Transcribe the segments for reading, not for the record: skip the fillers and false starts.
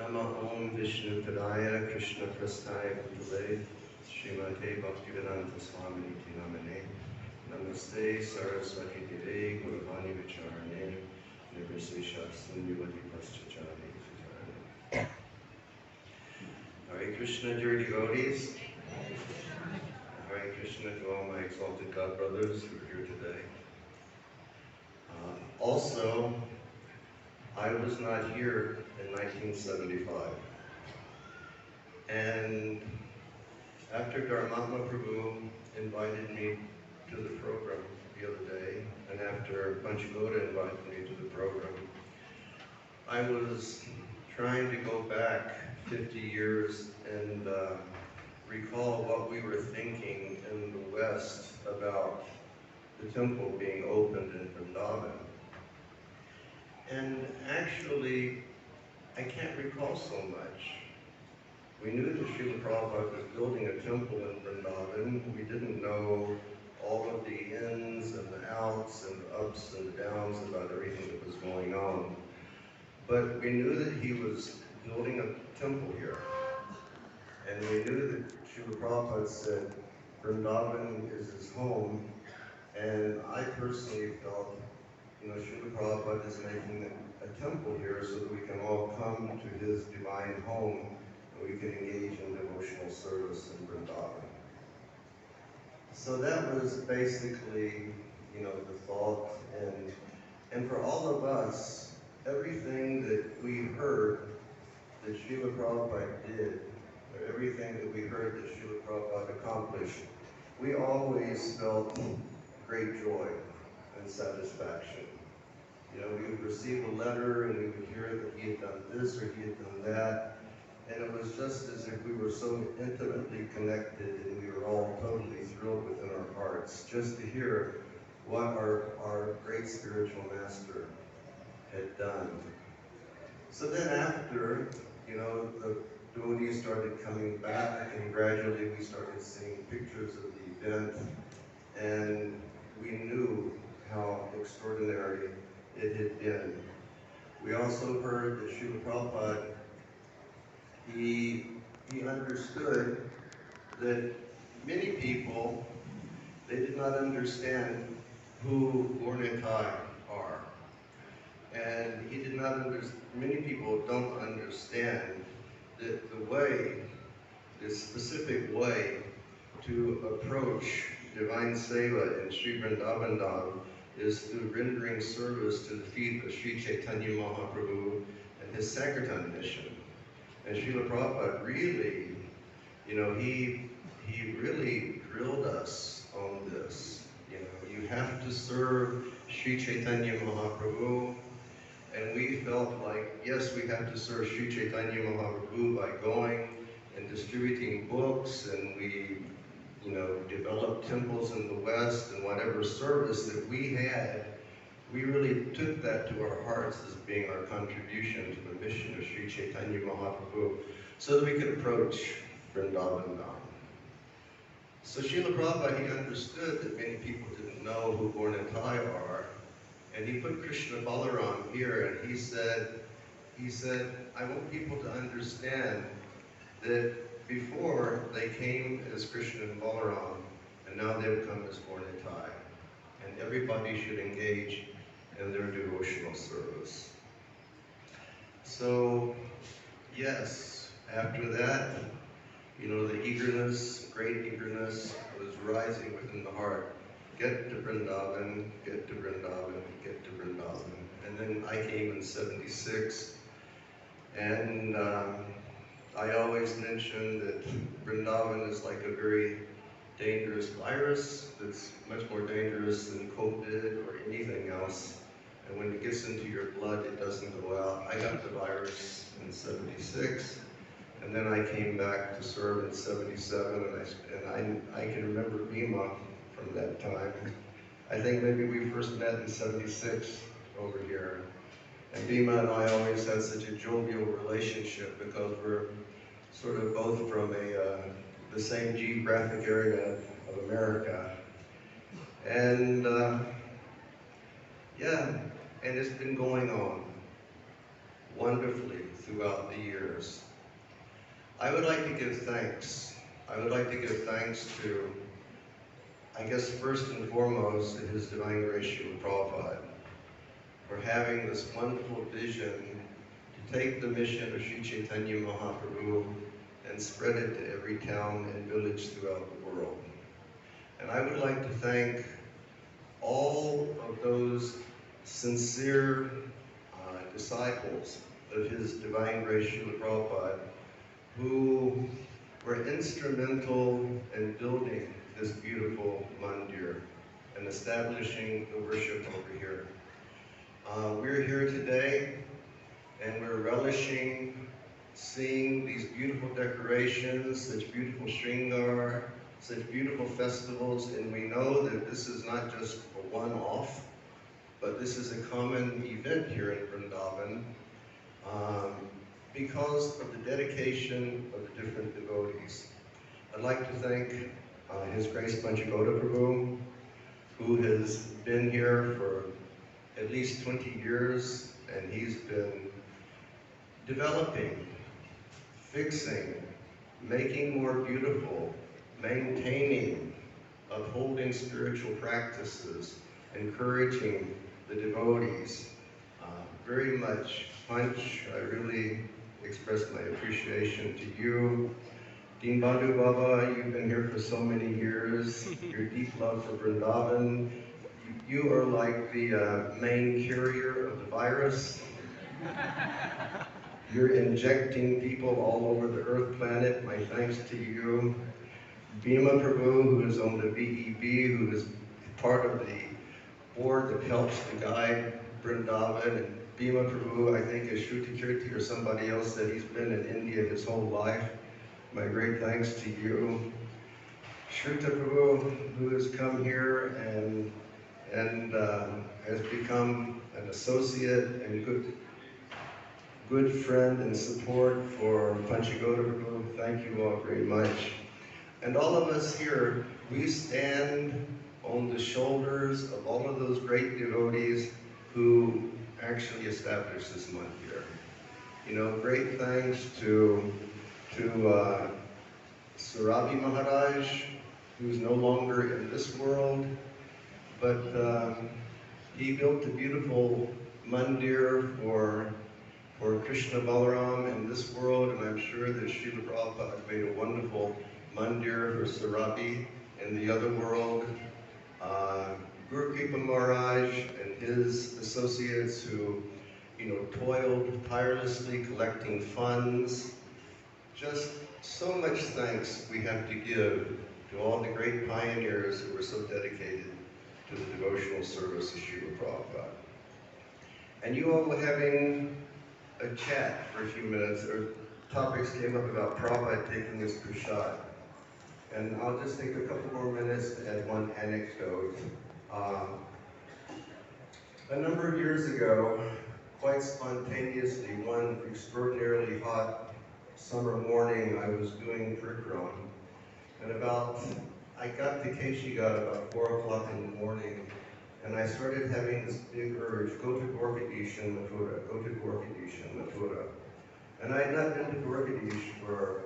Nama Om Vishnu Padaya Krishna Prastaya Bhutale Srimate Bhaktivedanta Swami Niti Namane Namaste Saraswati Deve Guruvani Vicharane Nirvisesha Sunyavati Paschachani. Hare Krishna, dear devotees. Hare Krishna to all my exalted God brothers who are here today. Also, I was not here in 1975. And after Dharmatma Prabhu invited me to the program the other day, and after Panchagoda invited me to the program, I was trying to go back 50 years and recall what we were thinking in the West about the temple being opened in Vrindavan. And actually, I can't recall so much. We knew that Srila Prabhupada was building a temple in Vrindavan. We didn't know all of the ins and the outs and the ups and the downs about everything that was going on. But we knew that he was building a temple here. And we knew that Srila Prabhupada said Vrindavan is his home. And I personally felt, Srila Prabhupada is making a temple here so that we can all come to his divine home and we can engage in devotional service in Vrindavan. So that was basically, the thought. And for all of us, everything that we heard that Srila Prabhupada did, or everything that we heard that Srila Prabhupada accomplished, we always felt great joy and satisfaction. We would receive a letter and we would hear that he had done this or he had done that. And it was just as if we were so intimately connected and we were all totally thrilled within our hearts just to hear what our great spiritual master had done. So then after, the devotees started coming back and gradually we started seeing pictures of the event and we knew how extraordinary it had been. We also heard that Srila Prabhupada, he understood that many people, they did not understand who Gornitai are. And he did not understand, many people don't understand that the way, the specific way to approach divine seva in Sri Vrindavan Dham is through rendering service to the feet of Sri Chaitanya Mahaprabhu and his Sankirtan mission. And Srila Prabhupada really, he really drilled us on this. You have to serve Sri Chaitanya Mahaprabhu. And we felt like, yes, we have to serve Sri Chaitanya Mahaprabhu by going and distributing books, and we developed temples in the West, and whatever service that we had, we really took that to our hearts as being our contribution to the mission of Sri Chaitanya Mahaprabhu, so that we could approach Vrindavan Dham. So Srila Prabhupada, he understood that many people didn't know who Gornitai are, and he put Krishna Balram here, and he said, I want people to understand that before they came as Krishna and Balram, and now they've come as Gornitai. And everybody should engage in their devotional service. So, yes, after that, the eagerness, great eagerness was rising within the heart. Get to Vrindavan, get to Vrindavan, get to Vrindavan. And then I came in 76, and I always mention that Vrindavan is like a very dangerous virus that's much more dangerous than COVID or anything else. And when it gets into your blood, it doesn't go out. I got the virus in 76, and then I came back to serve in 77, and I can remember Bhima from that time. I think maybe we first met in 76 over here. And Bhima and I always had such a jovial relationship because we're sort of both from the same geographic area of America. And yeah, and it's been going on. wonderfully throughout the years. I would like to give thanks. I would like to give thanks to, I guess, first and foremost, to His Divine Grace Srila Prabhupada for having this wonderful vision to take the mission of Sri Chaitanya Mahaprabhu and spread it to every town and village throughout the world. And I would like to thank all of those sincere disciples of His Divine Grace Srila Prabhupada who were instrumental in building this beautiful mandir and establishing the worship over here. We're here today and we're relishing seeing these beautiful decorations, such beautiful shringar, such beautiful festivals, and we know that this is not just a one-off, but this is a common event here in Vrindavan because of the dedication of the different devotees. I'd like to thank His Grace Panchagoda Prabhu, who has been here for at least 20 years, and he's been developing, fixing, making more beautiful, maintaining, upholding spiritual practices, encouraging the devotees. Very much, Panch, I really express my appreciation to you. Dean Bandhu Baba, you've been here for so many years. Your deep love for Vrindavan. You are like the main carrier of the virus. You're injecting people all over the earth planet. My thanks to you. Bhima Prabhu, who is on the VEB, who is part of the board that helps to guide Vrindavan. And Bhima Prabhu, I think, is Shruti Kirti or somebody else said he's been in India his whole life. My great thanks to you. Shruta Prabhu, who has come here and has become an associate and good friend and support for Panchagoda Prabhu. Thank you all very much. And all of us here, we stand on the shoulders of all of those great devotees who actually established this mandir. You know, great thanks to Surabi Maharaj, who's no longer in this world, but he built a beautiful mandir for Krishna Balram in this world, and I'm sure that Srila Prabhupada made a wonderful mandir for Surabi in the other world. Guru Kripa Maharaj and his associates who, toiled tirelessly collecting funds. Just so much thanks we have to give to all the great pioneers who were so dedicated to the devotional service of Srila Prabhupada. And you all were having a chat for a few minutes, or topics came up about Prabhupada taking his prasad. And I'll just take a couple more minutes to add one anecdote. A number of years ago, quite spontaneously, one extraordinarily hot summer morning, I was doing Trikram, and I got to Keshigat about 4 o'clock in the morning, and I started having this big urge, go to Dwarkadish in Mathura, go to Dwarkadish in Mathura. And I had not been to Dwarkadish for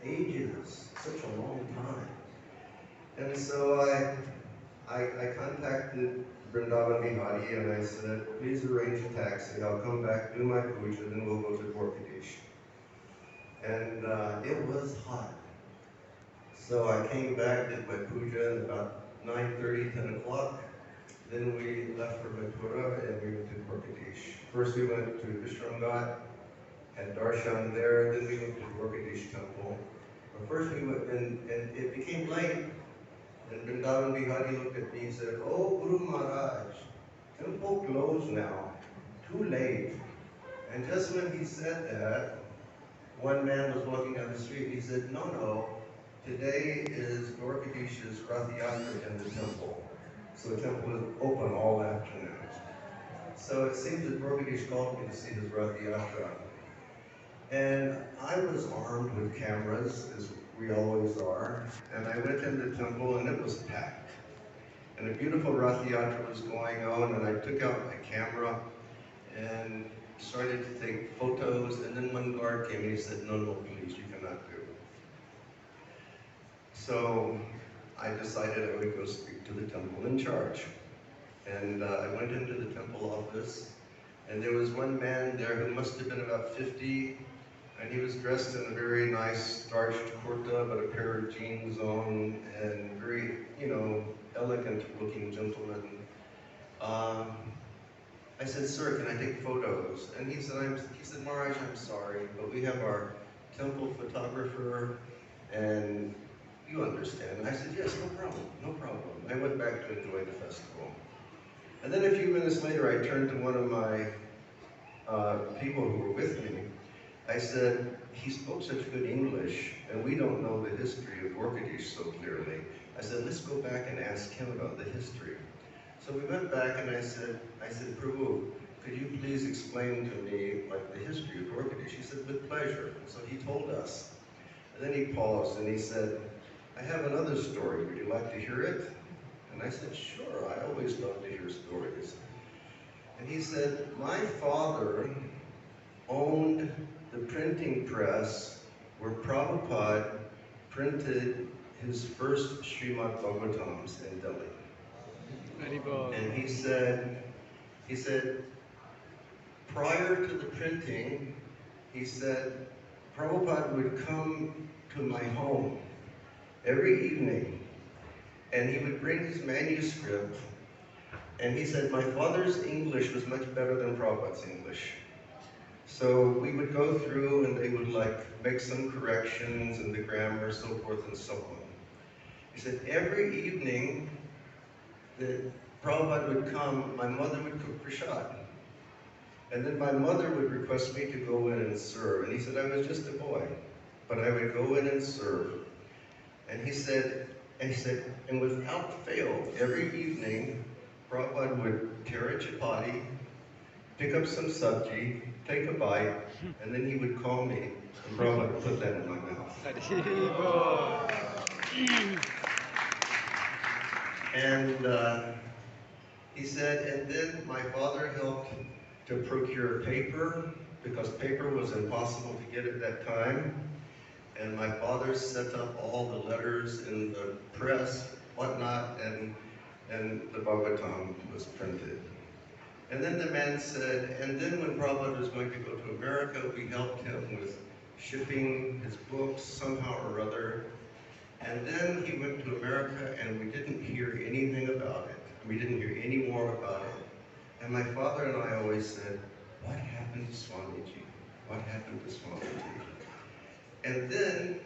ages, such a long time. And so I contacted Vrindavan Bihari and I said, please arrange a taxi, I'll come back, do my puja, then we'll go to Dwarkadish. And it was hot. So I came back, did my puja at about 9:30, 10 o'clock. Then we left for Mathura and we went to Dwarkadish. First we went to Vishramghat, had darshan there, then we went to Dwarkadish temple. But first we went and it became late. And Vrindavan Bihari looked at me and said, oh Guru Maharaj, temple closed now, too late. And just when he said that, one man was walking down the street and he said, no, today is Dwarkadish's Rath Yatra in the temple. So the temple is open all afternoon. So it seems that Dwarkadish called me to see his Rath Yatra. And I was armed with cameras, as we always are, and I went in the temple and it was packed. And a beautiful Rath Yatra was going on, and I took out my camera, and started to take photos, and then one guard came and he said, no, no, please, you cannot do. So I decided I would go speak to the temple in charge. And I went into the temple office, and there was one man there who must have been about 50, and he was dressed in a very nice starched kurta, but a pair of jeans on, and very, elegant looking gentleman. I said, sir, can I take photos? And he said, Maharaj, I'm sorry, but we have our temple photographer, and you understand. And I said, yes, no problem, no problem. I went back to enjoy the festival. And then a few minutes later, I turned to one of my people who were with me. I said, he spoke such good English, and we don't know the history of Orkadish so clearly. I said, let's go back and ask him about the history. So we went back and I said, Prabhu, could you please explain to me like the history of Orkadish? He said, with pleasure. So he told us. And then he paused and he said, I have another story. Would you like to hear it? And I said, sure, I always love to hear stories. And he said, my father owned the printing press where Prabhupada printed his first Srimad Bhagavatams in Delhi. And he said, prior to the printing, he said, Prabhupada would come to my home every evening, and he would bring his manuscript, and he said, my father's English was much better than Prabhupada's English. So we would go through, and they would make some corrections in the grammar, so forth and so on. He said, every evening, that Prabhupada would come, my mother would cook prasad. And then my mother would request me to go in and serve. And he said, I was just a boy, but I would go in and serve. And he said, and without fail, every evening, Prabhupada would tear a chapati, pick up some sabji, take a bite, and then he would call me, and Prabhupada would put that in my mouth. And he said, and then my father helped to procure paper, because paper was impossible to get at that time. And my father set up all the letters in the press, whatnot, and the Bhagavatam was printed. And then the man said, and then when Prabhupada was going to go to America, we helped him with shipping his books somehow or other. And then he went to America, and we didn't hear anything about it. We didn't hear any more about it. And my father and I always said, what happened to Swamiji? What happened to Swamiji? And then,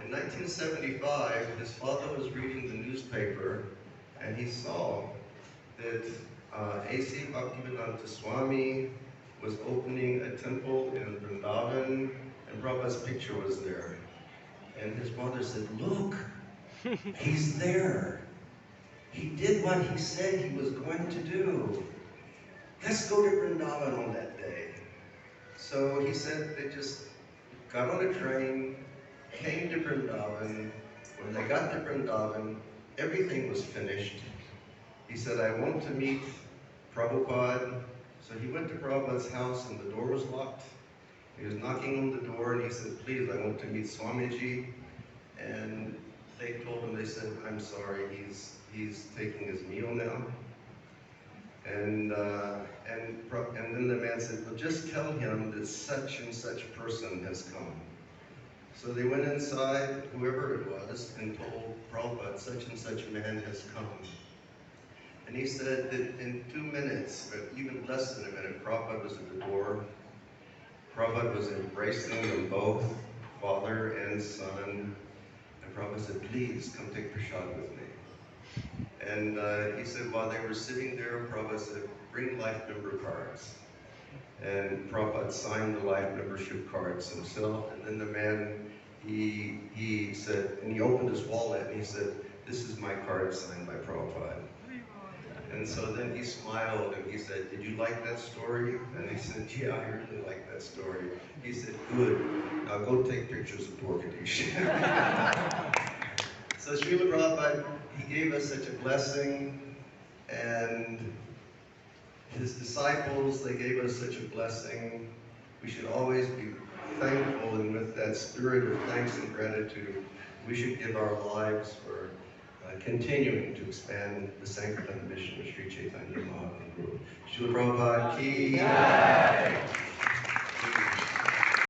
in 1975, his father was reading the newspaper, and he saw that A.C. Bhaktivedanta Swami was opening a temple in Vrindavan, and Prabhupada's picture was there. And his mother said, look, he's there. He did what he said he was going to do. Let's go to Vrindavan on that day. So he said they just got on a train, came to Vrindavan. When they got to Vrindavan, everything was finished. He said, I want to meet Prabhupada. So he went to Prabhupada's house, and the door was locked. He was knocking on the door, and he said, please, I want to meet Swamiji. And they told him, they said, I'm sorry, he's taking his meal now. And then the man said, well, just tell him that such and such person has come. So they went inside, whoever it was, and told Prabhupada, such and such man has come. And he said that in 2 minutes, or even less than a minute, Prabhupada was at the door. Prabhupada was embracing them both, father and son. And Prabhupada said, please come take prasad with me. And he said while they were sitting there, Prabhupada said, bring life member cards. And Prabhupada signed the life membership cards himself. And then the man, he said, and he opened his wallet and he said, this is my card signed by Prabhupada. And so then he smiled and he said, did you like that story? And he said, yeah, I really like that story. He said, good, now go take pictures of Dwarkadish. So Srila Prabhupada, he gave us such a blessing, and his disciples, they gave us such a blessing. We should always be thankful, and with that spirit of thanks and gratitude, we should give our lives for continuing to expand the sanctity and mission of Sri Chaitanya Mahaprabhu. Srila Prabhupada ki jai.